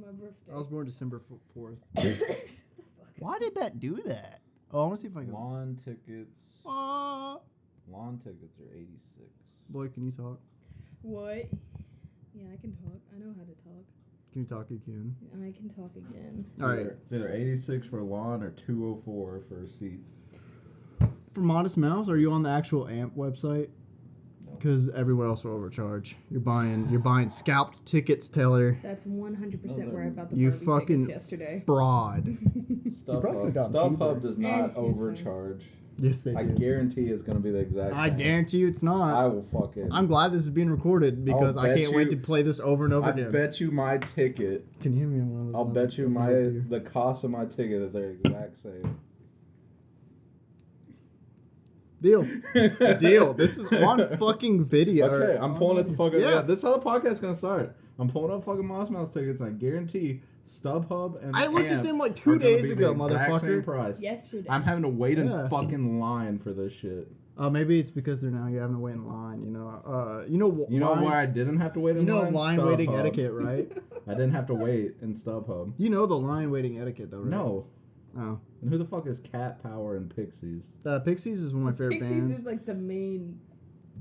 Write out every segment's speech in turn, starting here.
my birthday. I was born December 4th. The fuck? Why did that do that? Oh, I want to see if I can. Lawn tickets. Lawn tickets are 86. Lloyd, can you talk? What? Yeah, I can talk. I know how to talk. Can you talk again? I can talk again. All right. It's either 86 for lawn or 204 for seats. For Modest Mouse, are you on the actual AMP website? No. Because everywhere else will overcharge. You're buying scalped tickets, Taylor. That's 100% where I bought the You Barbie fucking tickets yesterday. fraud. StubHub, got cheaper. StubHub does not it's fine. overcharge. Yes, they do. I guarantee it's going to be the exact same. I guarantee you it's not. I will fucking... I'm glad this is being recorded because I'll I bet can't wait you- to play this over and over I again. bet you my ticket... Can you hear me on one of those I'll ones? bet you the cost of my ticket that they're exact same. Deal. Deal. This is on fucking video. Okay, I'm pulling it the fuck up. Yeah. Yeah, this is how the podcast is gonna start. I'm pulling up fucking Moss Mouse tickets, and I guarantee StubHub and I looked at AMP them like are 2 gonna days be ago, the exact same motherfucker. price. Yesterday. I'm having to wait in Yeah. fucking line for this shit. Maybe it's because they're you're having to wait in line. You know. You know line, where I didn't have to wait in You know line? line StubHub. waiting etiquette, right? I didn't have to wait in StubHub. You know the line waiting etiquette, though, right? No. Oh. And who the fuck is Cat Power and Pixies? Pixies is one of my favorite Pixies bands. is like the main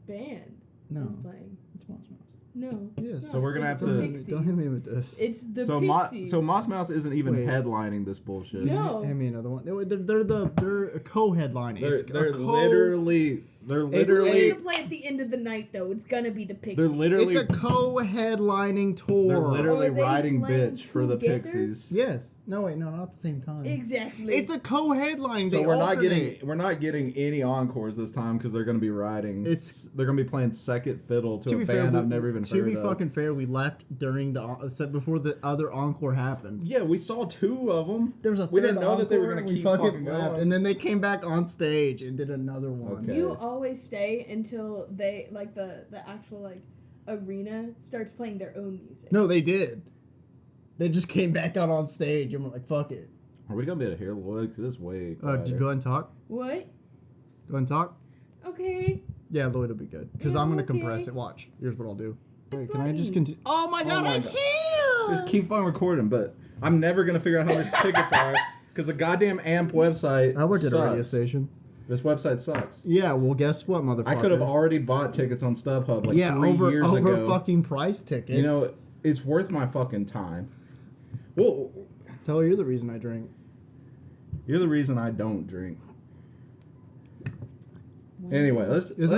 band No. that's playing. It's Moss Mouse. No. Yes. It's not. So we're gonna It's have the to- Pixies. Don't hit me with this. It's the So Pixies. Moss Mouse isn't even Wait. headlining this bullshit. No. Hand me another one. They're co-headlining. They're literally It's literally- gonna play at the end of the night, though. It's gonna be the Pixies. They're literally It's a co-headlining tour. they're literally Are they riding playing bitch for the together? Pixies. Yes. No, wait, no, not at the same time. Exactly. It's a co-headline. So They we're not alternate. getting any encores this time because they're gonna be riding. They're gonna be playing second fiddle to a band I've never even heard of. To be fucking fair, we left during the set before the other encore happened. Yeah, we saw 2 of them. There was a We didn't third know that they were encore, gonna and we keep fucking left, going. and then they came back on stage and did another one. Okay. You always stay until they like the actual like arena starts playing their own music. No, they did. They just came back out on stage and we're like, "Fuck it." Are we gonna be able to hear Lloyd? Because it's way. Did you go ahead and talk? What? Go ahead and talk. Okay. Yeah, Lloyd will be good because Yeah, I'm gonna okay. compress it. Watch. Here's what I'll do. Wait, can I Bloody. just continue? Oh my god, my I God. can't! Just keep on recording, but I'm never gonna figure out how much tickets are because the goddamn AMP website. I worked at a radio sucks. station. This website sucks. Yeah, well, guess what, motherfucker? I could have already bought tickets on StubHub like 3 years over ago. fucking price tickets. You know, it's worth my fucking time. Well, Tell her you're the reason I drink. you're the reason I don't drink. Anyway, let's just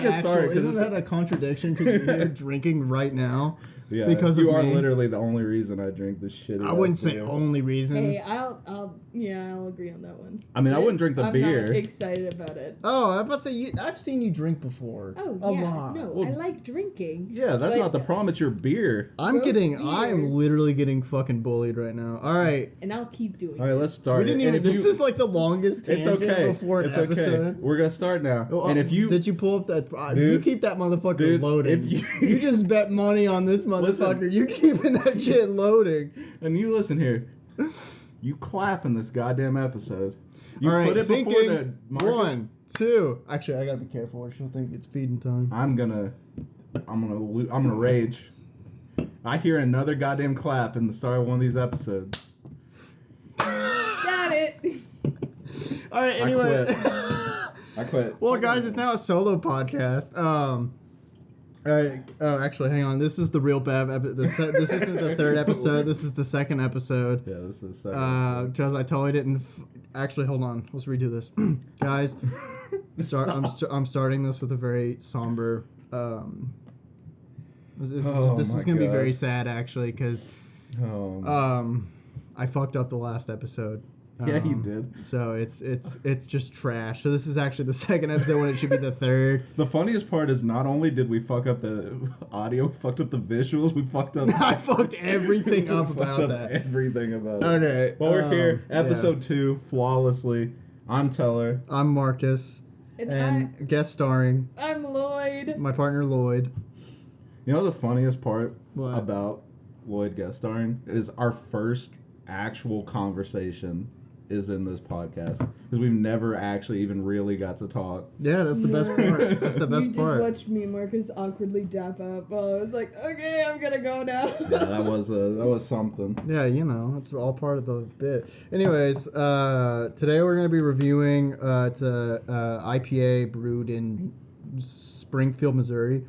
get started because isn't that a contradiction? Because you're here drinking right now. yeah, because you of are me. literally the only reason I drink this shit. I wouldn't say only reason. Hey, I'll agree on that one. I mean, I wouldn't drink the I'm beer. not excited about it. Oh, I'm about to say I've seen you drink before. Oh a yeah, lot. no, Well, I like drinking. Yeah, that's but- not the problem. It's your beer. I'm Gross getting. beer. I'm literally getting fucking bullied right now. All right. And I'll keep doing All right, it. let's start. We didn't it. And even. if This you- is like the longest It's tangent okay. before an It's episode. okay. We're gonna start now. Oh, and if you did you pull up that? You Dude, keep that motherfucker dude, loading. if you- you just bet money on this motherfucker. Listen. You keeping that shit loading. and you listen here, you clap in this goddamn episode. You All right, put it before sinking. the market. 1, 2. Actually, I gotta be careful, or she'll think it's feeding time. I'm gonna rage. I hear another goddamn clap in the start of one of these episodes. Got it. All right. Anyway. I quit. Well, guys, it's now a solo podcast. All right. Oh, actually, hang on. This is the Reel Bev. This isn't the third episode. This is the second episode. Yeah, this is second. Because I totally didn't. Actually, hold on. Let's redo this, guys. I'm starting this with a very somber. This Oh is my gonna be God. very sad, actually, because Oh, I fucked up the last episode. yeah, you did. So it's just trash. So this is actually the second episode when it should be the third. The funniest part is not only did we fuck up the audio, we fucked up the visuals, we fucked up. I fucked everything up we fucked about up that. Everything about it. Okay. But we're here, yeah. episode 2, flawlessly. I'm Teller. I'm Marcus, and guest starring I'm Lloyd. my partner Lloyd. You know the funniest part What? about Lloyd guest starring is our first actual conversation is in this podcast because we've never actually even really got to talk. Yeah, that's the best part. That's the best part. You just watched me and Marcus awkwardly dap up. I was like, okay, I'm gonna go now. Yeah, that was something. Yeah, that's all part of the bit. Anyways, today we're gonna be reviewing it's a IPA brewed in Springfield, Missouri.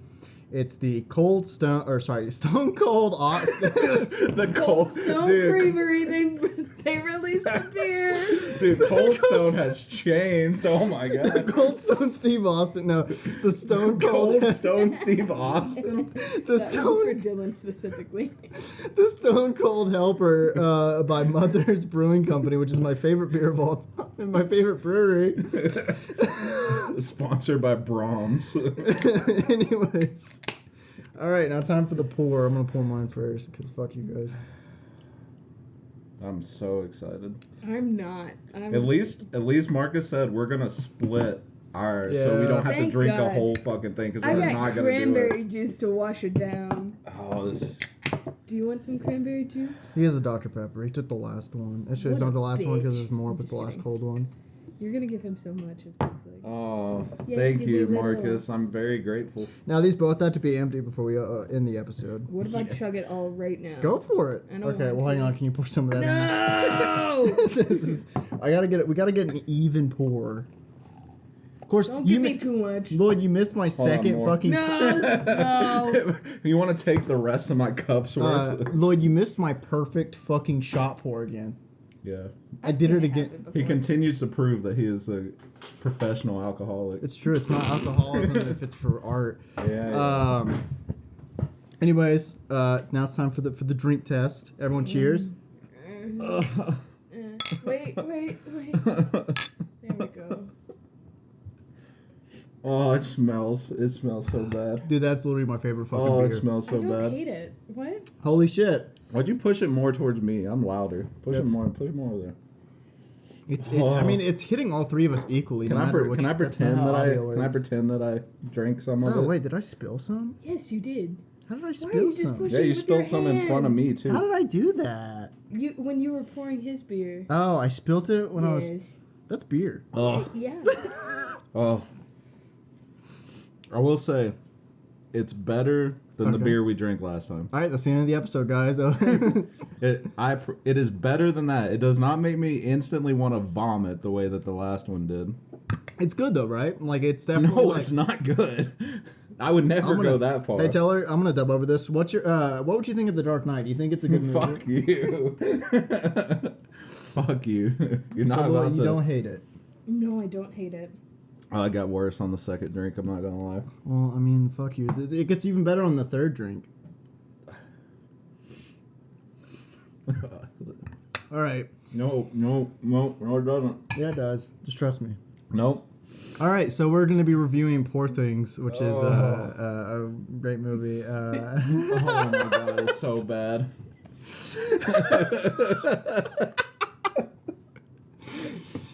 It's the Stone Cold Austin. The Cold Stone Creamery. They released a beer. Dude, Cold Stone has changed. Oh my god. The Cold Stone Steve Austin. No, the Stone Cold Stone Steve Austin. The Stone for Dylan specifically. The Stone Cold Helper by Mother's Brewing Company, which is my favorite beer of all time and my favorite brewery. Sponsored by Brahms. Anyways. All right, now time for the pour. I'm going to pour mine first because fuck you guys. I'm so excited. I'm not. At least Marcus said we're going to split ours so we don't have to drink a whole fucking thing because we're not going to do it. I got cranberry juice to wash it down. Oh, this... Do you want some cranberry juice? He has a Dr. Pepper. He took the last one. Actually, it's not the last one because there's more, but the last cold one. You're going to give him so much. It looks like. Oh, yes, thank you, Marcus. I'm very grateful. Now, these both have to be empty before we end the episode. What if I chug it all right now? Go for it. Okay, well, hang on. Can you pour some of that No! I gotta get it. We gotta get an even pour. Of course, don't give me too much. Lloyd, you missed my second fucking... No! You want to take the rest of my cups worth? Lloyd, you missed my perfect fucking shot pour again. Yeah. I did it again. He continues to prove that he is a professional alcoholic. It's true. It's not alcoholism if it's for art. Yeah. Anyways, now it's time for the drink test. Everyone, cheers. Wait. There we go. Oh, it smells so bad. Dude, that's literally my favorite fucking beer. Oh, it smells so bad. I don't hate it. What? Holy shit. Why'd you push it more towards me? I'm louder. Push it more over there. I mean, it's hitting all three of us equally. Can I pretend that I drank some of it? Oh wait, did I spill some? Yes, you did. How did I spill some? Yeah, you spilled some in front of me too. How did I do that? When you were pouring his beer. Oh, I spilled it when I was. That's beer. Oh. Yeah. Oh. I will say, it's better than the beer we drank last time. All right, that's the end of the episode, guys. It is better than that. It does not make me instantly want to vomit the way that the last one did. It's good though, right? Like it's definitely. No, it's not good. I would never go that far. Hey, Taylor, I'm gonna dub over this. What would you think of The Dark Knight? Do you think it's a good movie? Fuck you. Fuck you. You're not allowed to. You don't hate it. No, I don't hate it. Oh, I got worse on the second drink, I'm not gonna lie. Well, I mean, fuck you. It gets even better on the third drink. All right. No, it doesn't. Yeah, it does. Just trust me. Nope. All right, so we're going to be reviewing Poor Things, which is a great movie. Oh my god, it's so bad.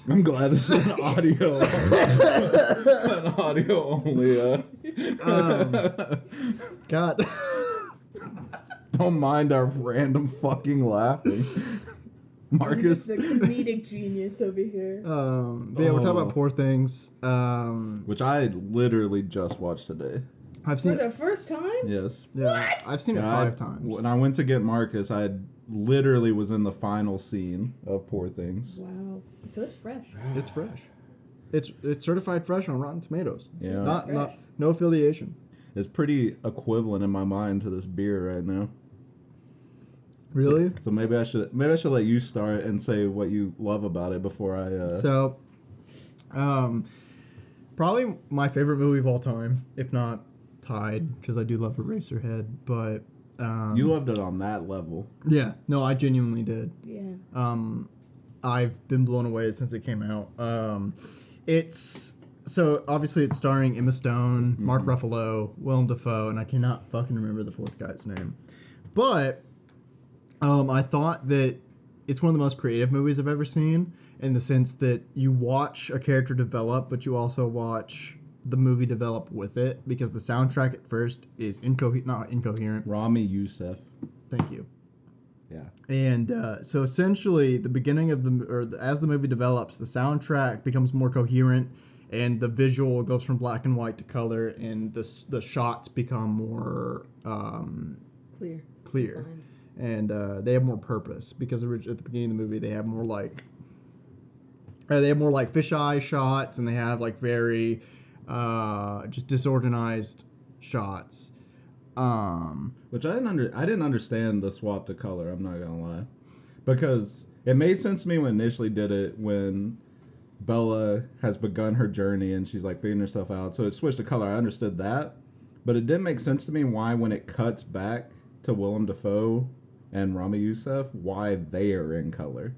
I'm glad this is an audio only. God. Don't mind our random fucking laughing. Marcus. I'm just a comedic genius over here. But yeah, we're talking about Poor Things. Which I literally just watched today. I've seen for the first time? Yes. Yeah, what? I've seen it 5 times. When I went to get Marcus, I literally was in the final scene of Poor Things. Wow. So it's fresh. It's fresh. It's certified fresh on Rotten Tomatoes. Yeah. Not no affiliation. It's pretty equivalent in my mind to this beer right now. Really? So maybe I should let you start and say what you love about it before I. So, probably my favorite movie of all time, if not tied, because I do love Eraserhead. But you loved it on that level. Yeah, no, I genuinely did. Yeah. I've been blown away since it came out. It's obviously it's starring Emma Stone, Mark Ruffalo, Willem Dafoe, and I cannot fucking remember the fourth guy's name, but. I thought that it's one of the most creative movies I've ever seen in the sense that you watch a character develop, but you also watch the movie develop with it because the soundtrack at first is not incoherent. Rami Youssef. Thank you. Yeah. And so essentially, the beginning of as the movie develops, the soundtrack becomes more coherent, and the visual goes from black and white to color, and the shots become more clear, Defined. and they have more purpose because at the beginning of the movie they have more like fisheye shots, and they have like very just disorganized shots. Which I didn't understand the swap to color, I'm not gonna lie, because it made sense to me when initially did it, when Bella has begun her journey and she's like figuring herself out, so it switched to color. I understood that, but it didn't make sense to me why when it cuts back to Willem Dafoe and Rami Youssef, why they are in color,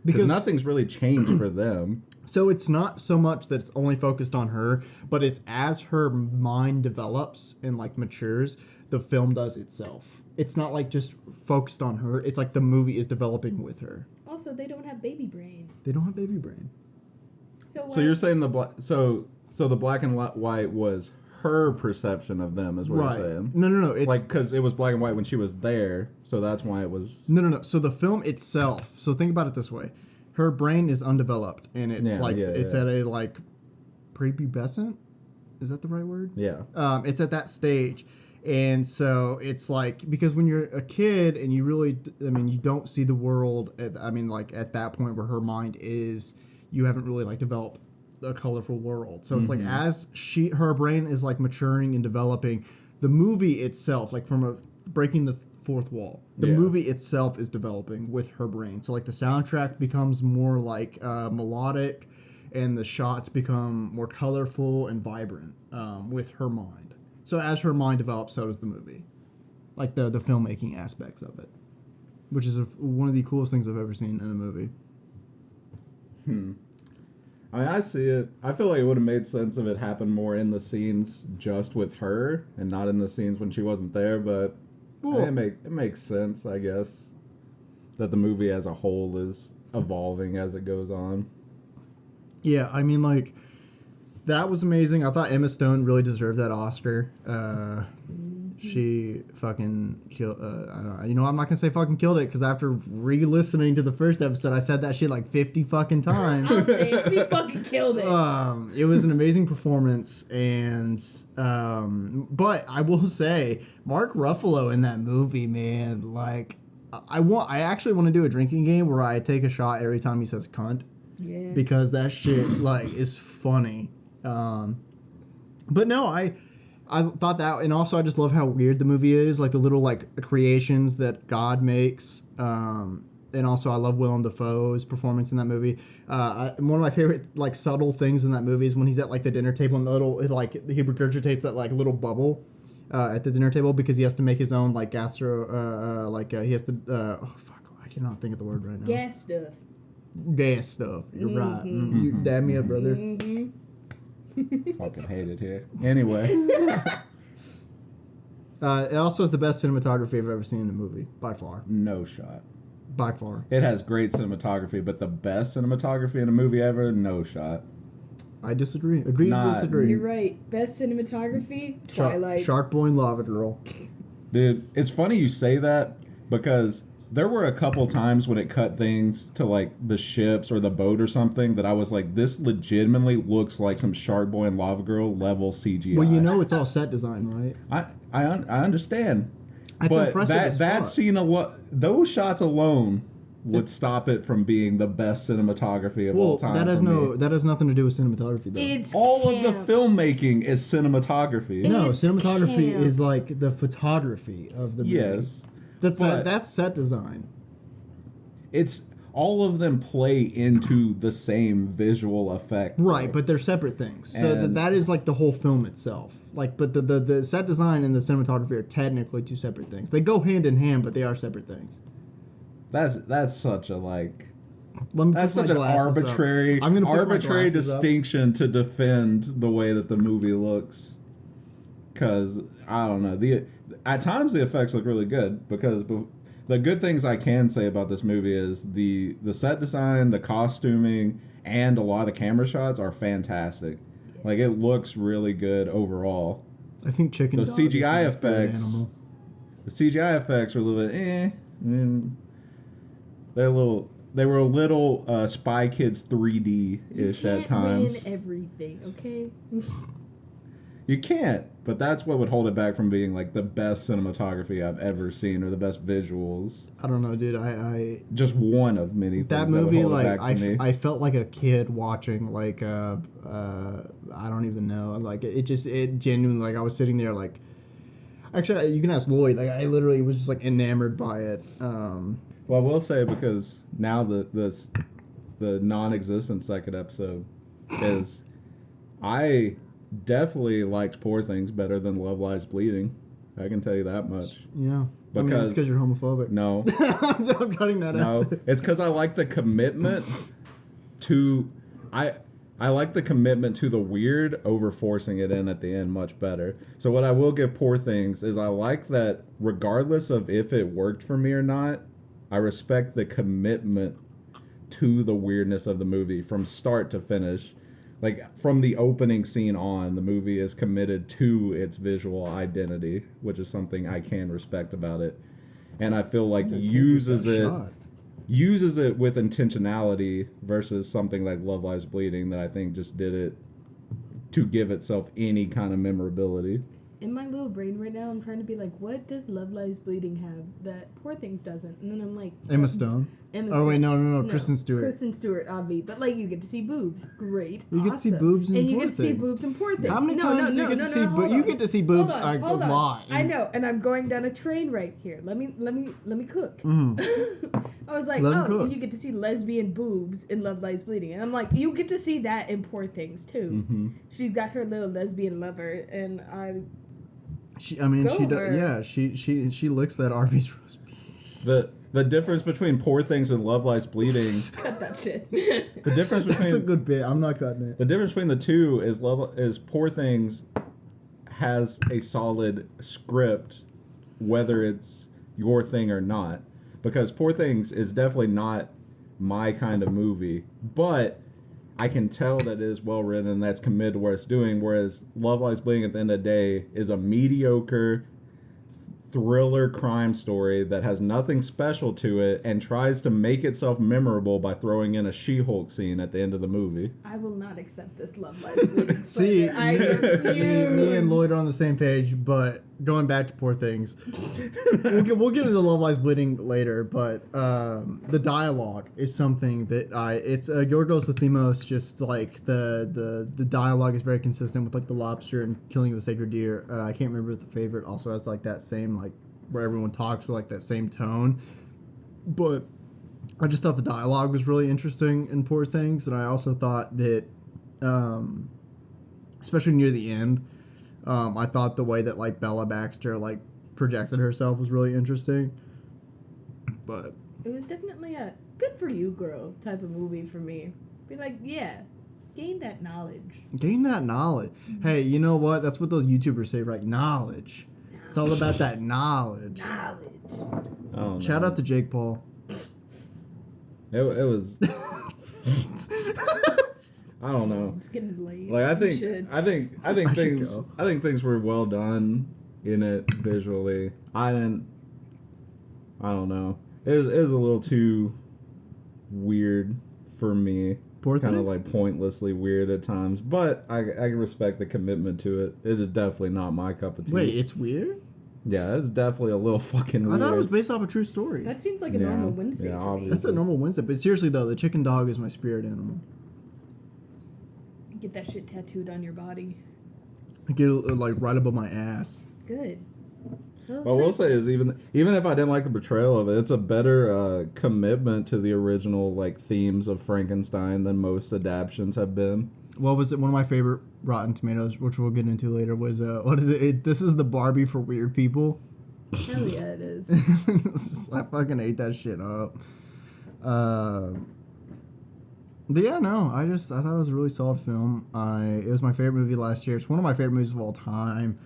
because nothing's really changed for them. So it's not so much that it's only focused on her, but it's as her mind develops and like matures, the film does itself. It's not like just focused on her. It's like the movie is developing with her. Also, they don't have baby brain. They don't have baby brain. So you're saying the black and white was her perception of them, is what you're saying? No. It's like, because it was black and white when she was there, so that's why it was. No. So the film itself. So think about it this way: her brain is undeveloped, and it's at a like prepubescent. Is that the right word? Yeah. It's at that stage. And so it's like, because when you're a kid and you really, you don't see the world, at that point where her mind is, you haven't really like developed a colorful world. So it's like as her brain is like maturing and developing, the movie itself, like breaking the fourth wall, the movie itself is developing with her brain. So like the soundtrack becomes more like melodic, and the shots become more colorful and vibrant with her mind. So as her mind develops, so does the movie. Like the filmmaking aspects of it. Which is one of the coolest things I've ever seen in a movie. I see it. I feel like it would have made sense if it happened more in the scenes just with her and not in the scenes when she wasn't there, but it makes sense, I guess, that the movie as a whole is evolving as it goes on. Yeah, that was amazing. I thought Emma Stone really deserved that Oscar. She fucking killed. I'm not gonna say fucking killed it, because after re-listening to the first episode, I said that shit like 50 fucking times. I'll say it. She fucking killed it. It was an amazing performance, and but I will say, Mark Ruffalo in that movie, man, like I actually want to do a drinking game where I take a shot every time he says cunt. Yeah. Because that shit like is funny. But no, I thought that, and also I just love how weird the movie is, like the little like creations that God makes. And also I love Willem Dafoe's performance in that movie. One of my favorite like subtle things in that movie is when he's at like the dinner table and he regurgitates that like little bubble at the dinner table because he has to make his own like he has to I cannot think of the word right now. Gas stuff. You're right. You dab me up, brother. Fucking hate it here. Anyway. It also is the best cinematography I've ever seen in a movie, by far. No shot. By far. It has great cinematography, but the best cinematography in a movie ever, no shot. I disagree. Agree to disagree. You're right. Best cinematography, Twilight. Shark Boy and Lava Girl. Dude, it's funny you say that, because there were a couple times when it cut things to like the ships or the boat or something that I was like, this legitimately looks like some Shark Boy and Lava Girl level CGI. Well, you know it's all set design, right? I understand. That's but impressive that scene those shots alone would stop it from being the best cinematography of all time. That has nothing to do with cinematography though. It's all of the filmmaking is cinematography. No, cinematography is like the photography of the movie. Yes. That's set design. It's all of them play into the same visual effect. Right, but they're separate things. So that is like the whole film itself. Like, but the set design and the cinematography are technically two separate things. They go hand in hand, but they are separate things. That's such a like. That's such an arbitrary distinction to defend the way that the movie looks. Because I don't know, at times the effects look really good, because the good things I can say about this movie is the set design, the costuming, and a lot of the camera shots are fantastic. Yes. Like, it looks really good overall. I think the CGI effects. The CGI effects are a little bit They were a little Spy Kids 3D-ish at times. You can't win everything, okay? You can't, but that's what would hold it back from being like the best cinematography I've ever seen or the best visuals. I don't know, dude. I just one of many things that movie. That would hold like it back for me. I felt like a kid watching like I don't even know. Like it genuinely, like I was sitting there like. Actually, you can ask Lloyd. Like I literally was just like enamored by it. Well, I will say, because now the non-existent second episode is, I definitely liked Poor Things better than Love Lies Bleeding. I can tell you that much. Yeah. Because, I mean, it's because you're homophobic. No. I'm cutting that out. No, it's because I like the commitment to... I like the commitment to the weird over forcing it in at the end much better. So what I will give Poor Things is I like that regardless of if it worked for me or not, I respect the commitment to the weirdness of the movie from start to finish. Like, from the opening scene on, the movie is committed to its visual identity, which is something I can respect about it. And I feel like uses it with intentionality versus something like Love Lies Bleeding that I think just did it to give itself any kind of memorability. In my little brain right now, I'm trying to be like, what does Love Lies Bleeding have that Poor Things doesn't? And then I'm like... Emma Stone. Oh, wait, no. Kristen Stewart. Kristen Stewart, Obvi. But, like, you get to see boobs. Great. You get to see boobs in Poor Things. And you get to see boobs in Poor Things. How many times do you get to see boobs? You get to see boobs a lot. I know, and I'm going down a train right here. Let me cook. Mm-hmm. I was like, you get to see lesbian boobs in Love Lies Bleeding. And I'm like, you get to see that in Poor Things, too. Mm-hmm. She's got her little lesbian lover, and She licks that Arby's roast beef. The difference between Poor Things and Love Lies Bleeding. Cut that shit. The difference between That's a good bit. I'm not cutting it. The difference between the two is Poor Things has a solid script, whether it's your thing or not. Because Poor Things is definitely not my kind of movie, but I can tell that it is well written and that's committed to what it's doing, whereas Love Lies Bleeding at the end of the day is a mediocre thriller crime story that has nothing special to it and tries to make itself memorable by throwing in a She-Hulk scene at the end of the movie. I will not accept this Love Lies Bleeding. See, I refuse. Me and Lloyd are on the same page, but going back to Poor Things, we'll get into Love Lies Bleeding later, but the dialogue is something that it's Yorgos Lanthimos, just like the dialogue is very consistent with like the lobster and Killing of a Sacred Deer. I can't remember if the favorite also has like that same like where everyone talks with like that same tone, but I just thought the dialogue was really interesting in Poor Things, and I also thought that especially near the end, I thought the way that like Bella Baxter like projected herself was really interesting. But it was definitely a good for you girl type of movie for me. Be like, yeah, gain that knowledge. Mm-hmm. Hey, you know what? That's what those YouTubers say, right? Knowledge. It's all about that knowledge. Oh, shout out to Jake Paul. It was. I don't know. It's getting late. Like I think things were well done in it visually. I don't know. It was a little too weird for me. Kind of like pointlessly weird at times, but I can respect the commitment to it. It is definitely not my cup of tea. Wait, it's weird? Yeah, it's definitely a little fucking weird. I thought it was based off a true story. That seems like a normal Wednesday for me. That's a normal Wednesday, but seriously though, the chicken dog is my spirit animal. Get that shit tattooed on your body. I get it like right above my ass. Good. What I will say is even if I didn't like the portrayal of it, it's a better commitment to the original like themes of Frankenstein than most adaptions have been. What was it? One of my favorite Rotten Tomatoes, which we'll get into later, was what is it? This is the Barbie for weird people. Hell yeah, it is. I fucking ate that shit up. But yeah, no, I thought it was a really solid film. It was my favorite movie last year. It's one of my favorite movies of all time.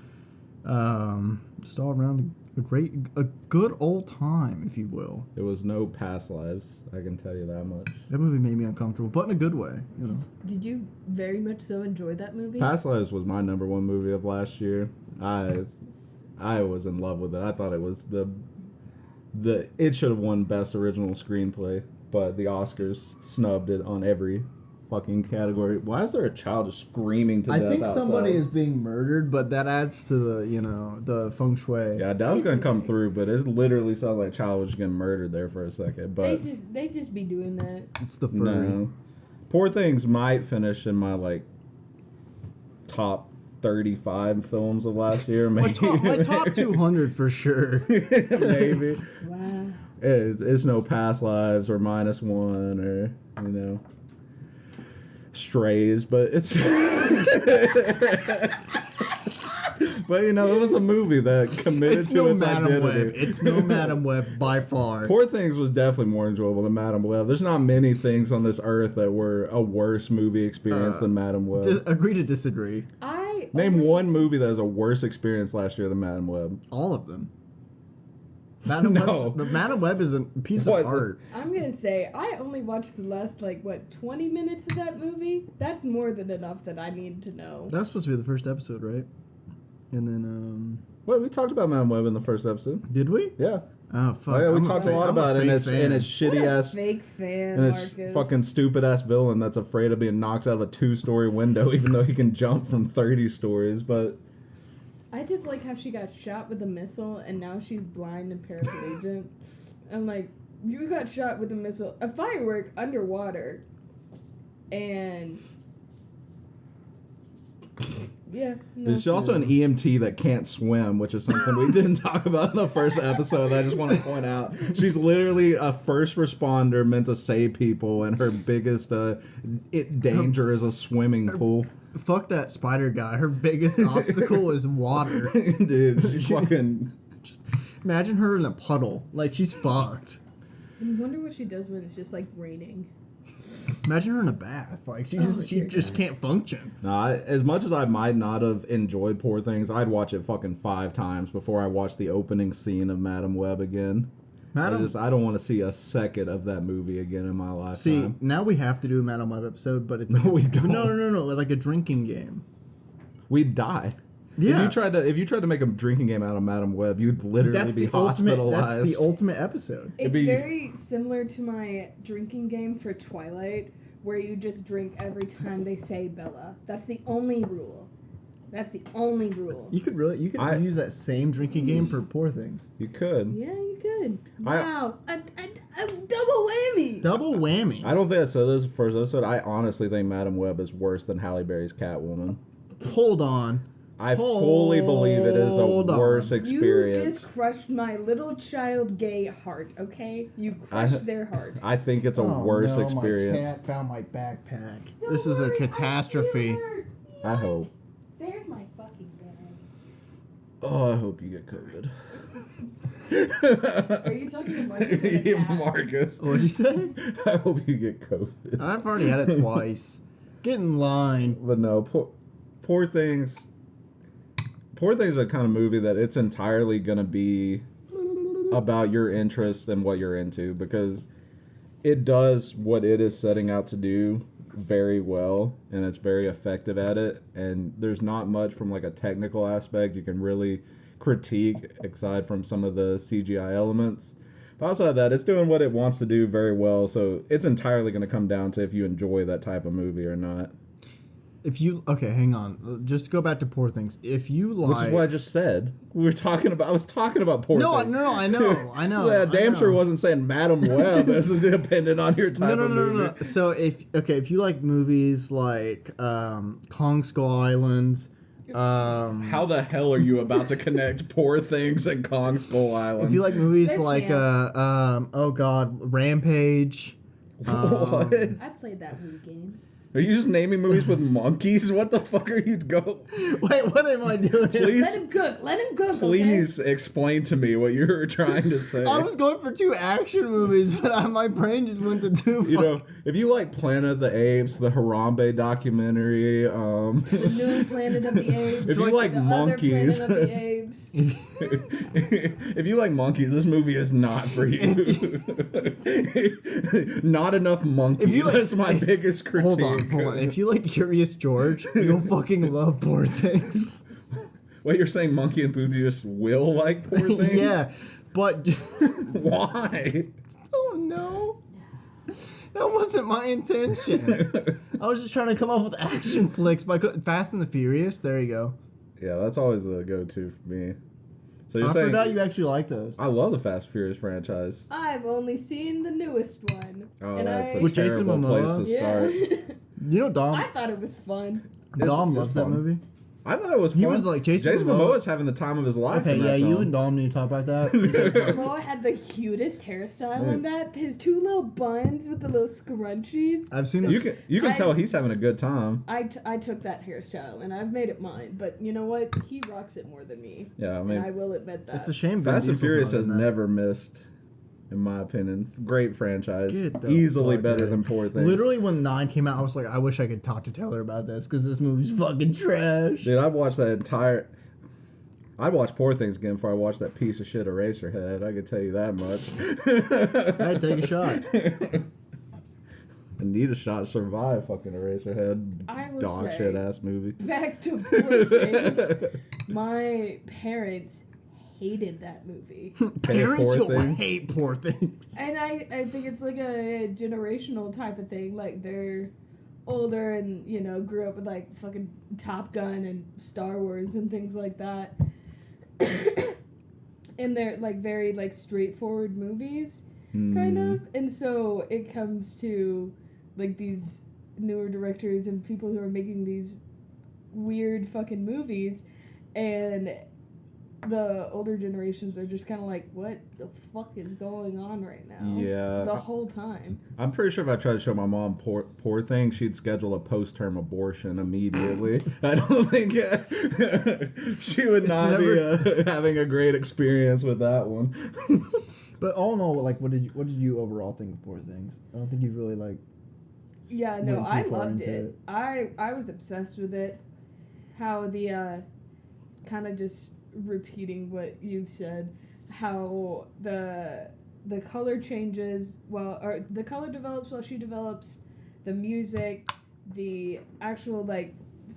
Just all around a good old time, if you will. It was no Past Lives, I can tell you that much. That movie made me uncomfortable, but in a good way, you know. Did you very much so enjoy that movie? Past Lives was my number one movie of last year. I was in love with it. I thought it was it should have won Best Original Screenplay, but the Oscars snubbed it on every fucking category. Why is there a child just screaming to death outside? I think somebody is being murdered, but that adds to the feng shui. Yeah, that was gonna come through, but it literally sounded like a child was just getting murdered there for a second. But they just be doing that. It's the furry. No. Poor Things might finish in my top 35 films of last year. Maybe my top 200 for sure. Maybe. Wow. It's no Past Lives or -1 or Strays, but it's but it was a movie that committed to its identity. Web. It's no Madam Web by far. Poor Things was definitely more enjoyable than Madam Web. There's not many things on this earth that were a worse movie experience than Madam Web. Agree to disagree. Name one movie that was a worse experience last year than Madam Web. All of them. Madam Web is a piece of art. I'm gonna say I only watched the last 20 minutes of that movie. That's more than enough that I need to know. That was supposed to be the first episode, right? And then Well, we talked about Madam Web in the first episode. Did we? Yeah. Oh fuck! Oh, yeah, we talked a lot about it, and it's shitty ass, fake fan, and it's fucking stupid ass villain that's afraid of being knocked out of a 2-story window, even though he can jump from 30 stories. But I just like how she got shot with a missile, and now she's blind and paraplegic. I'm like, you got shot with a missile, a firework underwater, and yeah. No. There's also an EMT that can't swim, which is something we didn't talk about in the first episode. I just want to point out. She's literally a first responder meant to save people, and her biggest danger is a swimming pool. Fuck that spider guy. Her biggest obstacle is water. Dude, she fucking... Just imagine her in a puddle. She's fucked. I wonder what she does when it's just raining. Imagine her in a bath. She just can't function. Nah, as much as I might not have enjoyed Poor Things, I'd watch it fucking 5 times before I watch the opening scene of Madam Web again. I don't want to see a second of that movie again in my lifetime. See, now we have to do a Madam Web episode, but it's we don't. No, like a drinking game. We'd die. Yeah. If you tried to make a drinking game out of Madam Web, you'd literally be hospitalized. That's the ultimate episode. It's very similar to my drinking game for Twilight, where you just drink every time they say Bella. That's the only rule. You could use that same drinking game for Poor Things. You could. Yeah, you could. Wow. A double whammy. Double whammy. I don't think I said this in the first episode. I honestly think Madam Web is worse than Halle Berry's Catwoman. Hold on. I fully believe it is a worse experience. You just crushed my little child gay heart, okay? You crushed their heart. I think it's a worse experience. My cat found my backpack. This is a catastrophe. I hope. There's my fucking bag. Oh, I hope you get COVID. Are you talking to Marcus or the cat? Marcus. What'd you say? I hope you get COVID. I've already had it twice. Get in line. But no, Poor Things. Poor Things is a kind of movie that it's entirely going to be about your interest and what you're into, because it does what it is setting out to do very well, and it's very effective at it, and there's not much from a technical aspect you can really critique aside from some of the CGI elements. But outside of that, it's doing what it wants to do very well, so it's entirely going to come down to if you enjoy that type of movie or not. Hang on. Just go back to Poor Things. If you like, which is what I just said. I was talking about Poor Things. No, I know. Yeah, damn sure wasn't saying Madam Web is dependent on your type of movie. No. So if you like movies like Kong Skull Island, how the hell are you about to connect Poor Things and Kong Skull Island? If you like movies Rampage. What? I played that movie game. Are you just naming movies with monkeys? What the fuck are you go? Wait, what am I doing? Please, let him cook. Please explain to me what you were trying to say. I was going for 2 action movies, but my brain just went to 2. If you like Planet of the Apes, the Harambe documentary, the new Planet of the Apes. If you like monkeys, Planet of the Apes. If you like monkeys, this movie is not for you. Not enough monkeys. That's my biggest critique. Hold on. If you like Curious George, you'll fucking love Poor Things. Wait, you're saying monkey enthusiasts will like Poor Things? Yeah. But why? Oh no. That wasn't my intention. I was just trying to come up with action flicks by Fast and the Furious. There you go. Yeah, that's always the go-to for me. So I forgot you actually like those. I love the Fast and Furious franchise. I've only seen the newest one. Oh, and that's a With Jason terrible Momoa? place to start. You know Dom? I thought it was fun. Dom loves that fun. movie. I thought it was fun. He was like Jason Momoa's having the time of his life. Okay, in yeah, that you film. and Dom need to talk about that. Jason Momoa had the cutest hairstyle in that. His two little buns with the little scrunchies. I've seen this. You can tell he's having a good time. I took that hairstyle and I've made it mine. But you know what? He rocks it more than me. Yeah, I mean, and I will admit that. It's a shame. Fast and Furious has that. never missed. In my opinion, great franchise. Easily better than Poor Things. Literally, when 9 came out, I was like, I wish I could talk to Taylor about this because this movie's fucking trash. Dude, I'd watch Poor Things again before I watched that piece of shit Eraserhead. I could tell you that much. I'd take a shot. I need a shot to survive fucking Eraserhead. I will Dog say, shit ass movie. Back to Poor Things. My parents hated that movie. Parents don't hate Poor Things. And I think it's like a generational type of thing. Like they're older and, you know, grew up with like fucking Top Gun and Star Wars and things like that. And they're like very like straightforward movies, kind of. And so it comes to like these newer directors and people who are making these weird fucking movies, and the older generations are just kind of like, what the fuck is going on right now? Yeah. The whole time. I'm pretty sure if I tried to show my mom Poor Thing, she'd schedule a post-term abortion immediately. I don't think she would not be having a great experience with that one. But all in all, like, what did you overall think of Poor Things? I don't think you really like. Yeah, no, I loved it. I was obsessed with it. How the kind of just repeating what you've said, how the color changes or the color develops while she develops, the music, the actual like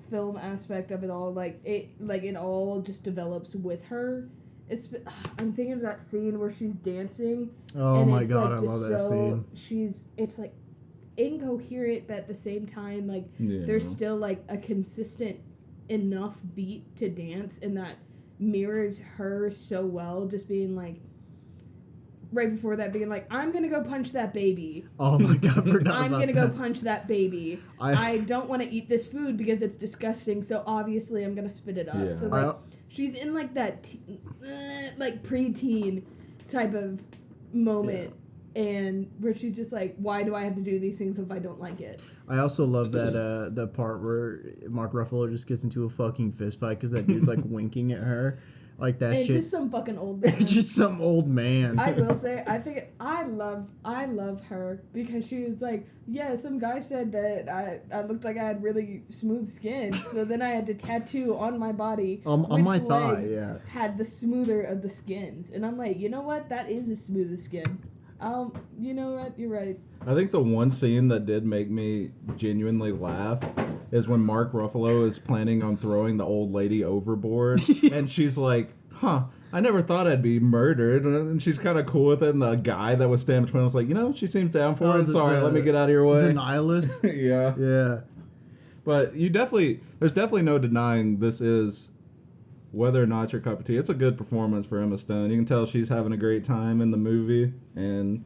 film aspect of it all, it all just develops with her. I'm thinking of that scene where she's dancing. Oh and my it's god, like I love that scene. It's like incoherent, but at the same time, like there's still like a consistent enough beat to dance, and that mirrors her so well, just being like, right before that being like, I'm gonna go punch that baby. Oh my god, I'm gonna go punch that baby. I don't want to eat this food because it's disgusting, so obviously I'm gonna spit it up. Yeah. So like, she's in like that like preteen type of moment, and where she's just like, why do I have to do these things if I don't like it? I also love that the part where Mark Ruffalo just gets into a fucking fist fight because that dude's like winking at her, like that. And shit. it's just some fucking old man. It's just some old man. I will say, I love her because she was like, yeah, some guy said that I looked like I had really smooth skin, so then I had to tattoo on my body on my thigh, leg had the smoother of the skins, and I'm like, you know what, that is the smoothest skin. You know what, you're right. I think the one scene that did make me genuinely laugh is when Mark Ruffalo is planning on throwing the old lady overboard, and she's like, I never thought I'd be murdered, and she's kind of cool with it, and the guy that was standing between was like, she seems down for it, sorry, let me get out of your way. The nihilist? Yeah. Yeah. But there's definitely no denying this is, whether or not your cup of tea, it's a good performance for Emma Stone. You can tell she's having a great time in the movie, and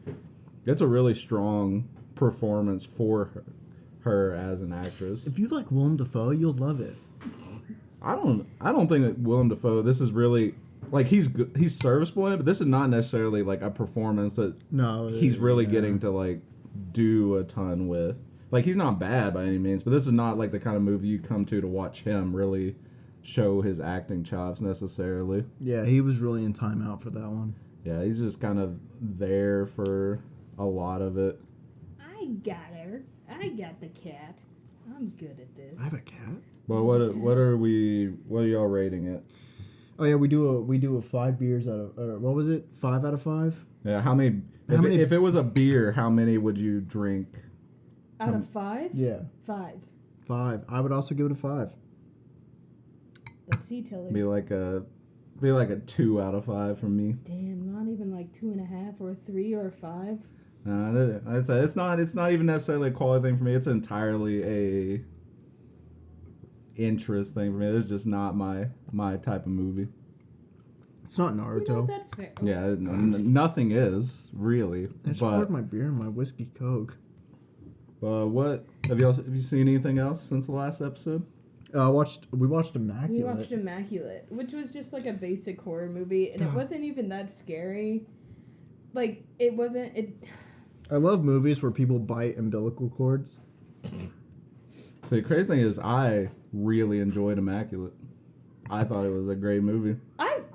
it's a really strong performance for her as an actress. If you like Willem Dafoe, you'll love it. I don't think that Willem Dafoe, this is really, like, he's serviceable in it, but this is not necessarily like a performance that he's really getting to like do a ton with. Like, he's not bad by any means, but this is not like the kind of movie you come to watch him really show his acting chops necessarily. Yeah, he was really in timeout for that one. Yeah, he's just kind of there for a lot of it. I got her. I got the cat. I'm good at this. I have a cat. Well, what are y'all rating it? Oh yeah, we do a 5 beers out of what was it? 5 out of 5? Yeah, how many? If it was a beer, how many would you drink? Out of 5? Yeah. 5. 5. I would also give it a 5. Let's see, Tilly. Be like a Be like a 2 out of 5 from me. Damn, not even like 2.5 or 3 or 5. I said it's not even necessarily a quality thing for me. It's entirely a interest thing for me. It's just not my type of movie. It's not Naruto. You know, that's fair. Yeah, nothing is really. I just poured my beer and my whiskey Coke. What have you seen anything else since the last episode? We watched Immaculate. We watched Immaculate, which was just like a basic horror movie, and it wasn't even that scary. Like it wasn't. I love movies where people bite umbilical cords. So the crazy thing is, I really enjoyed Immaculate. I thought it was a great movie.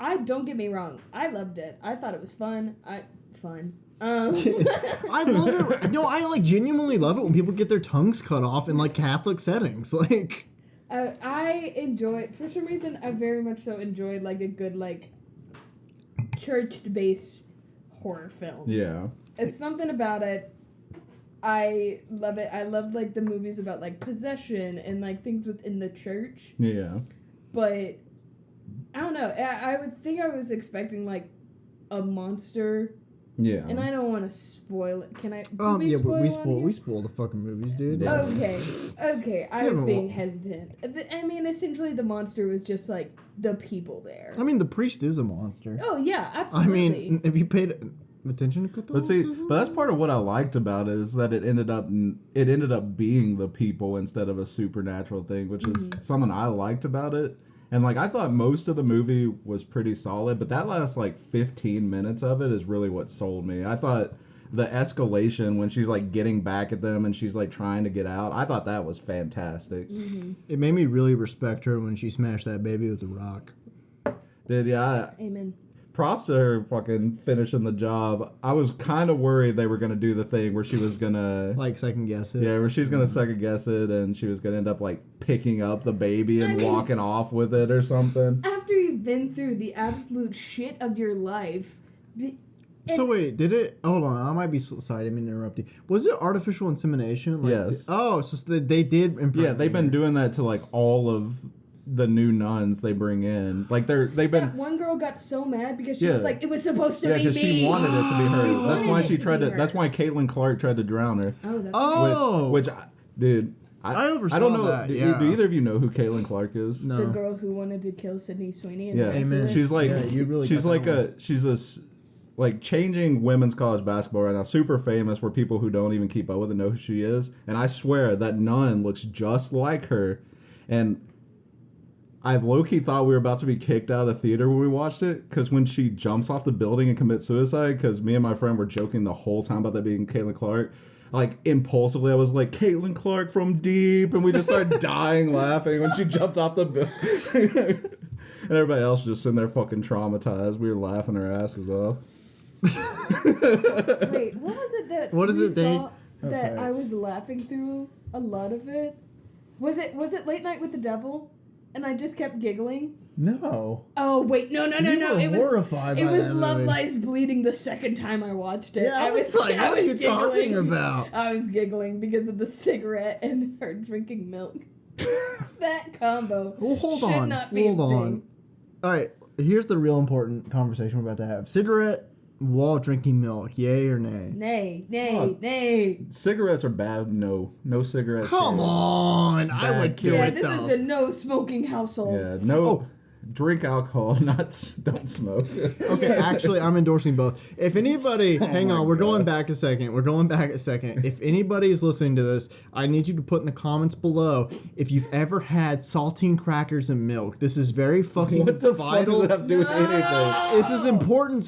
I don't get me wrong. I loved it. I thought it was fun. I love it. No, I like genuinely love it when people get their tongues cut off in like Catholic settings. Like, I enjoy. For some reason, I very much so enjoyed like a good like church-based horror film. Yeah, it's something about it. I love it. I love like the movies about like possession and like things within the church. Yeah. But I don't know. I would think I was expecting like a monster. Yeah. And I don't want to spoil it. Can I? We spoil the fucking movies, dude. Yeah. Okay. I was being hesitant. I mean, essentially, the monster was just like the people there. I mean, the priest is a monster. Oh yeah, absolutely. I mean, if you paid attention to Cthulhu. But that's part of what I liked about it is that it ended up being the people instead of a supernatural thing, which is something I liked about it. And like I thought most of the movie was pretty solid, but that last like 15 minutes of it is really what sold me. I thought the escalation when she's like getting back at them and she's like trying to get out, I thought that was fantastic. Mm-hmm. It made me really respect her when she smashed that baby with a rock. Amen. Props to her fucking finishing the job. I was kind of worried they were going to do the thing where she was going to... like second guess it. Yeah, where she's going to second guess it and she was going to end up like picking up the baby and walking off with it or something. After you've been through the absolute shit of your life... So wait, did it... Hold on, I might be... Sorry, I didn't mean to interrupt you. Was it artificial insemination? Like, yes. So they did... Yeah, they've been doing that to like all of... the new nuns they bring in, like they've been. That one girl got so mad because she was like, it was supposed to be me. Yeah, because she wanted it to be her. That's why she tried to. That's why Caitlin Clark tried to drown her. Which dude, I oversaw don't know. That, do either of you know who Caitlin Clark is? No. The girl who wanted to kill Sydney Sweeney. And Amen. She's like, like changing women's college basketball right now. Super famous, where people who don't even keep up with it know who she is. And I swear that nun looks just like her, and. I low-key thought we were about to be kicked out of the theater when we watched it, because when she jumps off the building and commits suicide, because me and my friend were joking the whole time about that being Caitlin Clark, like, impulsively I was like, Caitlin Clark from Deep, and we just started dying laughing when she jumped off the building. And everybody else was just sitting there fucking traumatized. We were laughing our asses off. Wait, what was it that Sorry. I was laughing through a lot of it? Was it Late Night with the Devil? And I just kept giggling. No. Oh wait, no! It was horrified. It was Love Lies Bleeding the second time I watched it. Yeah, I was like, what are you talking about? I was giggling because of the cigarette and her drinking milk. That combo. Well, hold on. All right, here's the real important conversation we're about to have. Cigarette while drinking milk, yay or nay? Nay. Cigarettes are bad. No cigarettes. Come on, I would kill it. Yeah, this is a no smoking household. Yeah, no. Oh. Drink alcohol, don't smoke. Okay, actually, I'm endorsing both. If anybody, hang on, we're going back a second. If anybody is listening to this, I need you to put in the comments below if you've ever had saltine crackers and milk. This is very fucking what the vital. Fuck does it have to do with anything? This is important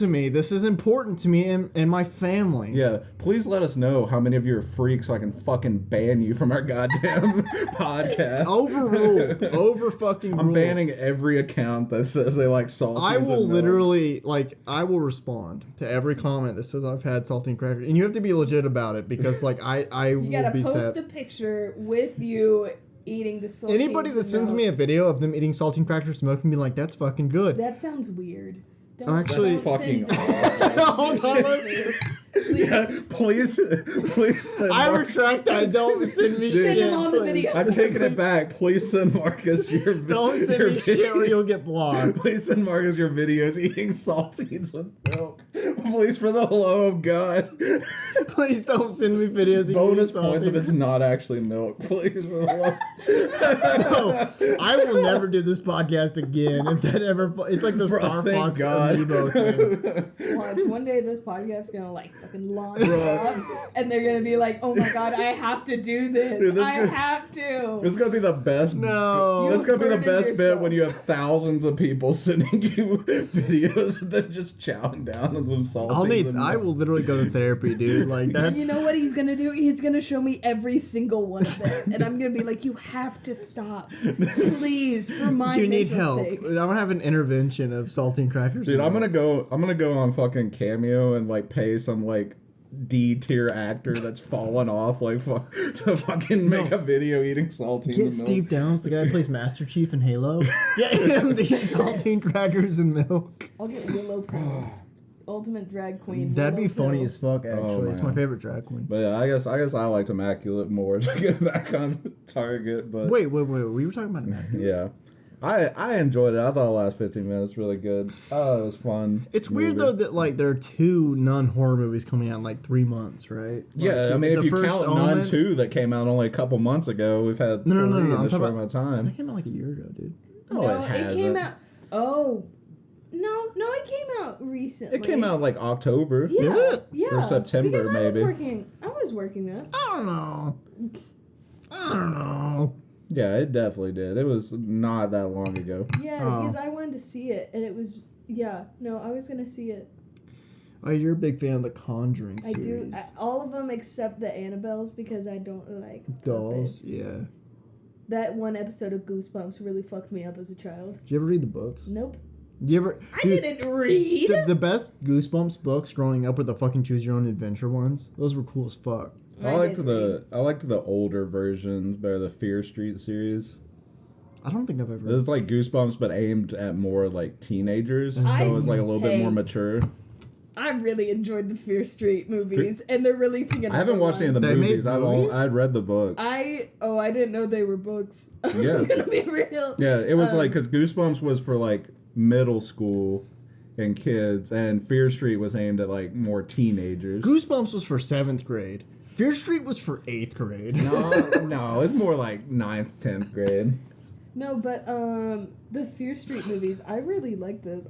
to me. And my family. Yeah, please let us know how many of you are freaks so I can fucking ban you from our goddamn podcast. Overruled. I'm banning every account that says they like saltines. I will literally, I will respond to every comment that says I've had saltine crackers, and you have to be legit about it because, I you will gotta be post sad. a picture with you eating the saltines. Anybody that sends me a video of them eating saltine crackers smoking me like, that's fucking good. That sounds weird. That's fucking awesome. Hold on, Please. Yeah, please send I retract that. Don't send me shit. Send him all the videos. I'm taking it back. Please send Marcus your Don't send me shit or you'll get blocked. Please send Marcus your videos eating saltines with milk. Please, for the love of God. Please don't send me videos. Bonus points if it's not actually milk. Please, for the love. No, I will never do this podcast again. If that ever, it's like the Star Fox amiibo thing. Watch, one day this podcast's gonna like fucking launch up, and they're gonna be like, "Oh my god, I have to do this. Dude, I have to." This is gonna be the best. No, this is gonna be the best yourself. bit when you have thousands of people sending you videos and then just chowing down on some saltines. I will literally go to therapy, dude. Like that's. And you know what he's gonna do? He's gonna show me every single one of them, and I'm gonna be like, "You have to stop, please, for my Do you need mental help? sake." I'm gonna have an intervention of saltine crackers. Dude, I'm gonna go on fucking Cameo and like pay some like D tier actor that's fallen off like to fucking make a video eating saltines. Get Steve Downs, the guy who plays Master Chief in Halo. Get him to eat saltine crackers and milk. I'll get Willow Pill. Ultimate drag queen. That'd be Willow funny Pill. as fuck. Actually, it's my favorite drag queen. But yeah, I guess I liked Immaculate more to get back on target. But Wait, we were talking about Immaculate. yeah. I enjoyed it. I thought the last 15 minutes really good. Oh, it was fun. It's weird though that like there are 2 non-horror movies coming out in like 3 months, right? Yeah, like, I mean, if you first count Omen- Nun 2 that came out only a couple months ago, we've had No, three in I'm a short talking amount of That time. came out like a year ago, dude. No, it hasn't. came out. Oh, no, it came out recently. It came out like October. Yeah, Did it? yeah. Or September, because maybe. I was working that. I don't know. Yeah, it definitely did. It was not that long ago. Yeah, Oh. because I wanted to see it, and it was I was gonna see it. Oh, you're a big fan of the Conjuring I series. do all of them except the Annabelles because I don't like Dolls, puppets. yeah. That one episode of Goosebumps really fucked me up as a child. Did you ever read the books? Nope. Do you ever? I didn't read. The best Goosebumps books growing up were the fucking Choose Your Own Adventure ones. Those were cool as fuck. I liked the older versions, better the Fear Street series. I don't think I've ever. It was like Goosebumps, but aimed at more like teenagers, so I- it was like a little bit more mature. I really enjoyed the Fear Street movies, and they're releasing another I haven't watched any of the They movies. made movies? I'd read the book. I didn't know they were books. Yeah. I'm gonna be real. Yeah, it was like because Goosebumps was for like middle school and kids, and Fear Street was aimed at like more teenagers. Goosebumps was for 7th grade. Fear Street was for 8th grade. No, it's more like 9th, 10th grade. No, but the Fear Street movies, I really like those.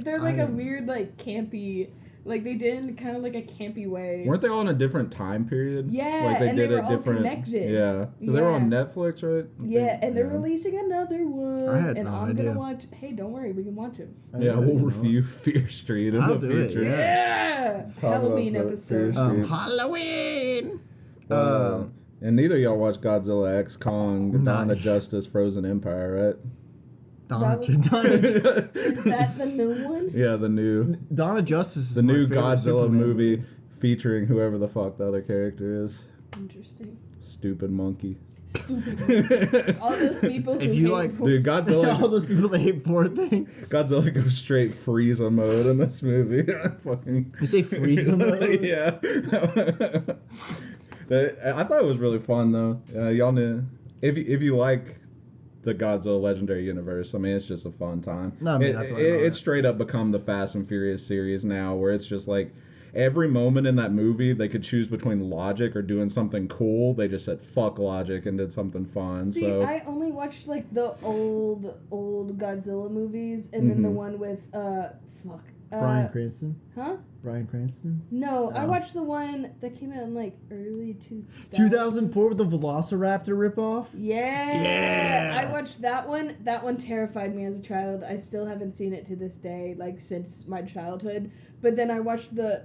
They're like a weird like campy, like they did in kind of like a campy way. Weren't they all in a different time period? Yeah, like and they were all connected. Yeah, because they were on Yeah. Netflix, right? Yeah, and they're releasing another one. I had and no I'm idea. gonna watch. Hey, don't worry, we can watch it. Yeah, we'll review Fear Street in I'll the do it, future. yeah. Yeah, Talk Halloween about episode. Fear Street. Halloween. And neither of y'all watched Godzilla X Kong, Dawn of Nice. Justice, Frozen Empire, Donna That Justice Is that the new one? right? Yeah, the new is the my new favorite Godzilla Superman movie featuring whoever the fuck the other character is. Interesting. Stupid monkey. Stupid. All those people who If you hate like- Dude, all Godzilla those people that hate poor things. Godzilla goes straight Frieza mode in this movie. Fucking You say Frieza mode? Yeah. I thought it was really fun though. Y'all knew if you like the Godzilla Legendary Universe, I mean it's just a fun time. No, I mean, I thought about it. It's straight up become the Fast and Furious series now, where it's just like every moment in that movie they could choose between logic or doing something cool. They just said fuck logic and did something fun. See, so I only watched like the old Godzilla movies, and then the one with Bryan Cranston? Huh? Bryan Cranston? No, I Oh. watched the one that came out in like early 2000. 2004 with the Velociraptor ripoff? Yeah. Yeah. I watched that one. That one terrified me as a child. I still haven't seen it to this day, like since my childhood. But then I watched the